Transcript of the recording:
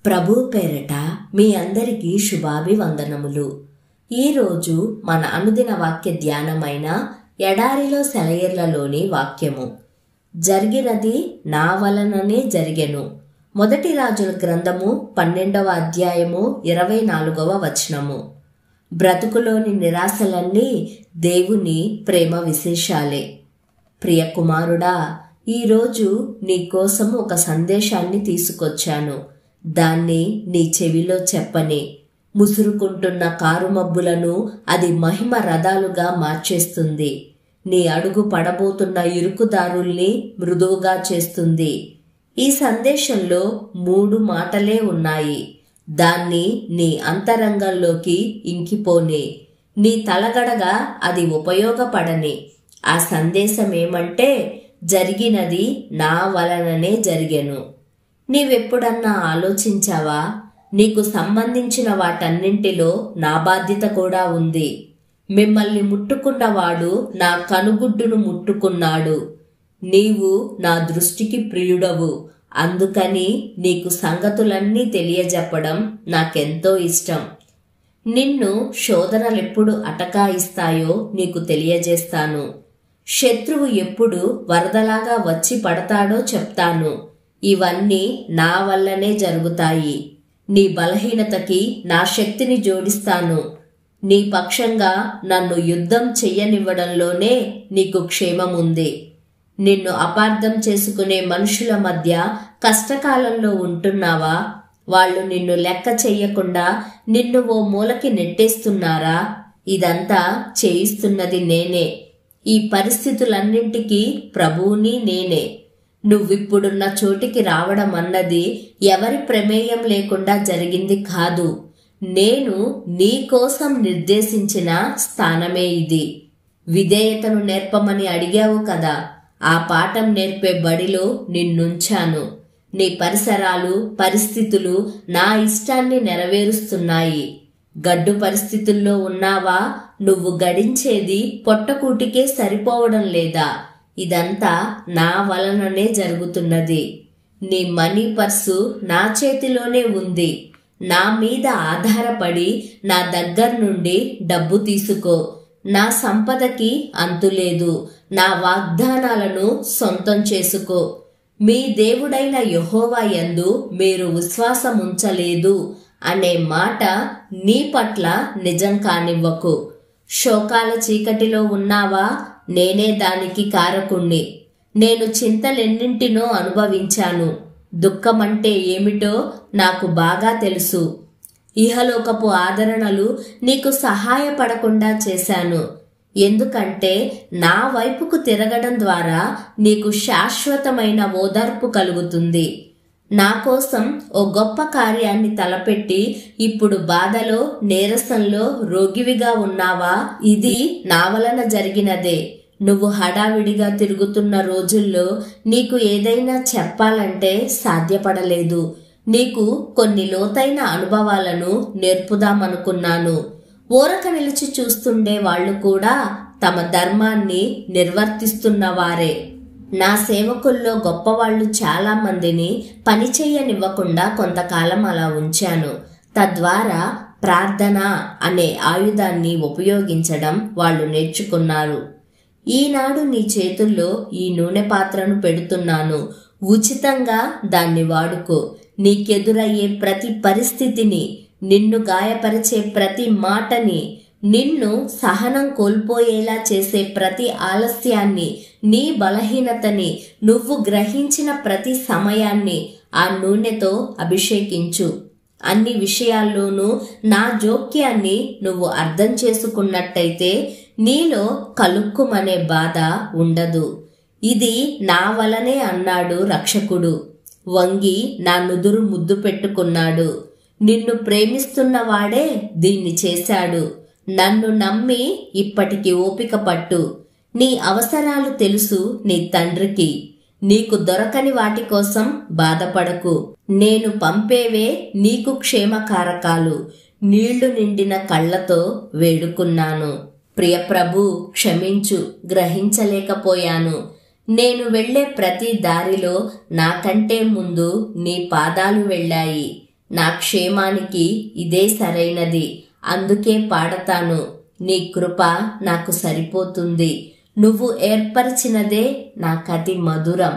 ప్రభు పేరట మీ అందరికీ శుభాభివందనములు. ఈరోజు మన అనుదిన వాక్య ధ్యానమైన ఎడారిలో సెలయేర్లలోని వాక్యము. జరిగినది నా వలననే జరిగెను. మొదటి రాజుల గ్రంథము 12వ అధ్యాయము 24వ వచనము. బ్రతుకులోని నిరాశలన్నీ దేవుని ప్రేమ విశేషాలే. ప్రియ కుమారుడా, ఈరోజు నీ కోసం ఒక సందేశాన్ని తీసుకొచ్చాను. దాన్ని నీ చెవిలో చెప్పని. ముసురుకుంటున్న కారు మబ్బులను అది మహిమ రథాలుగా మార్చేస్తుంది. నీ అడుగు పడబోతున్న ఇరుకుదారుల్ని మృదువుగా చేస్తుంది. ఈ సందేశంలో 3 మాటలే ఉన్నాయి. దాన్ని నీ అంతరంగంలోకి ఇంకిపోని. నీ తలగడగా అది ఉపయోగపడని. ఆ సందేశం ఏమంటే, జరిగినది నా వలననే జరిగెను. నీవెప్పుడన్నా ఆలోచించావా? నీకు సంబంధించిన వాటన్నింటిలో నా బాధ్యత కూడా ఉంది. మిమ్మల్ని ముట్టుకున్నవాడు నా కనుగుడ్డును ముట్టుకున్నాడు. నీవు నా దృష్టికి ప్రియుడవు. అందుకని నీకు సంగతులన్నీ తెలియజెప్పడం నాకెంతో ఇష్టం. నిన్ను శోధనలెప్పుడు అటకాయిస్తాయో నీకు తెలియజేస్తాను. శత్రువు ఎప్పుడు వరదలాగా వచ్చి పడతాడో చెప్తాను. ఇవన్నీ నా వల్లనే జరుగుతాయి. నీ బలహీనతకి నా శక్తిని జోడిస్తాను. నీ పక్షంగా నన్ను యుద్ధం చెయ్యనివ్వడంలోనే నీకు క్షేమముంది. నిన్ను అపార్థం చేసుకునే మనుషుల మధ్య కష్టకాలంలో ఉంటున్నావా? వాళ్ళు నిన్ను లెక్క చెయ్యకుండా నిన్ను ఓ మూలకి నెట్టేస్తున్నారా? ఇదంతా చేయిస్తున్నది నేనే. ఈ పరిస్థితులన్నింటికీ ప్రభువుని నేనే. నువ్విప్పుడున్న చోటికి రావడం అన్నది ఎవరి ప్రమేయం లేకుండా జరిగింది కాదు. నేను నీ కోసం నిర్దేశించిన స్థానమే ఇది. విధేయతను నేర్పమని అడిగావు కదా, ఆ పాఠం నేర్పే బడిలో నిన్నుంచాను. నీ పరిసరాలు, పరిస్థితులు నా ఇష్టాన్ని నెరవేరుస్తున్నాయి. గడ్డు పరిస్థితుల్లో ఉన్నావా? నువ్వు గడించేది పొట్టకూటికే సరిపోవడం లేదా? ఇదంతా నా వలననే జరుగుతున్నది. నీ మనీ పర్సు నా చేతిలోనే ఉంది. నా మీద ఆధారపడి నా దగ్గర నుండి డబ్బు తీసుకో. నా సంపదకి అంతులేదు. నా వాగ్దానాలను సొంతం చేసుకో. మీ దేవుడైన యెహోవా యందు మీరు విశ్వాసముంచలేదు అనే మాట నీ పట్ల నిజం కానివ్వకు. శోకాల చీకటిలో ఉన్నావా? నేనే దానికి కారకుణ్ణి. నేను చింతలెన్నింటినో అనుభవించాను. దుఃఖమంటే ఏమిటో నాకు బాగా తెలుసు. ఇహలోకపు ఆదరణలు నీకు సహాయపడకుండా చేశాను. ఎందుకంటే నా వైపుకు తిరగడం ద్వారా నీకు శాశ్వతమైన ఓదార్పు కలుగుతుంది. నా కోసం ఓ గొప్ప కార్యాన్ని తలపెట్టి ఇప్పుడు బాధలో, నీరసంలో రోగివిగా ఉన్నావా? ఇది నా వలన జరిగినదే. నువ్వు హడావిడిగా తిరుగుతున్న రోజుల్లో నీకు ఏదైనా చెప్పాలంటే సాధ్యపడలేదు. నీకు కొన్ని లోతైన అనుభవాలను నేర్పుదామనుకున్నాను. ఊరక నిలిచి చూస్తుండే వాళ్ళు కూడా తమ ధర్మాన్ని నిర్వర్తిస్తున్నవారే. నా సేవకుల్లో గొప్పవాళ్లు చాలా మందిని పని చెయ్యనివ్వకుండా కొంతకాలం అలా ఉంచాను. తద్వారా ప్రార్థన అనే ఆయుధాన్ని ఉపయోగించడం వాళ్ళు నేర్చుకున్నారు. ఈనాడు నీ చేతుల్లో ఈ నూనె పాత్రను పెడుతున్నాను. ఉచితంగా దాన్ని వాడుకో. నీకెదురయ్యే ప్రతి పరిస్థితిని, నిన్ను గాయపరిచే ప్రతి మాటని, నిన్ను సహనం కోల్పోయేలా చేసే ప్రతి ఆలస్యాన్ని, నీ బలహీనతని, నువ్వు గ్రహించిన ప్రతి సమయాన్ని ఆ నూనెతో అభిషేకించు. అన్ని విషయాల్లోనూ నా జోక్యాన్ని నువ్వు అర్థం చేసుకున్నట్టయితే నీలో కలుక్కుమనే బాధ ఉండదు. ఇది నా వలనే అన్నాడు రక్షకుడు. వంగి నా నుదురు ముద్దు పెట్టుకున్నాడు. నిన్ను ప్రేమిస్తున్నవాడే దీన్ని చేశాడు. నన్ను నమ్మి ఇప్పటికి ఓపిక పట్టు. నీ అవసరాలు తెలుసు నీ తండ్రికి. నీకు దొరకని వాటి కోసం బాధపడకు. నేను పంపేవే నీకు క్షేమకారకాలు. నీళ్లు నిండిన కళ్ళతో వేడుకున్నాను. ప్రియ ప్రభు, క్షమించు, గ్రహించలేకపోయాను. నేను వెళ్లే ప్రతి దారిలో నాకంటే ముందు నీ పాదాలు వెళ్ళాయి. నా క్షేమానికి ఇదే సరైనది, అందుకే పాడతాను. నీ కృప నాకు సరిపోతుంది. నువ్వు ఏర్పరిచినదే నాకతి మధురం.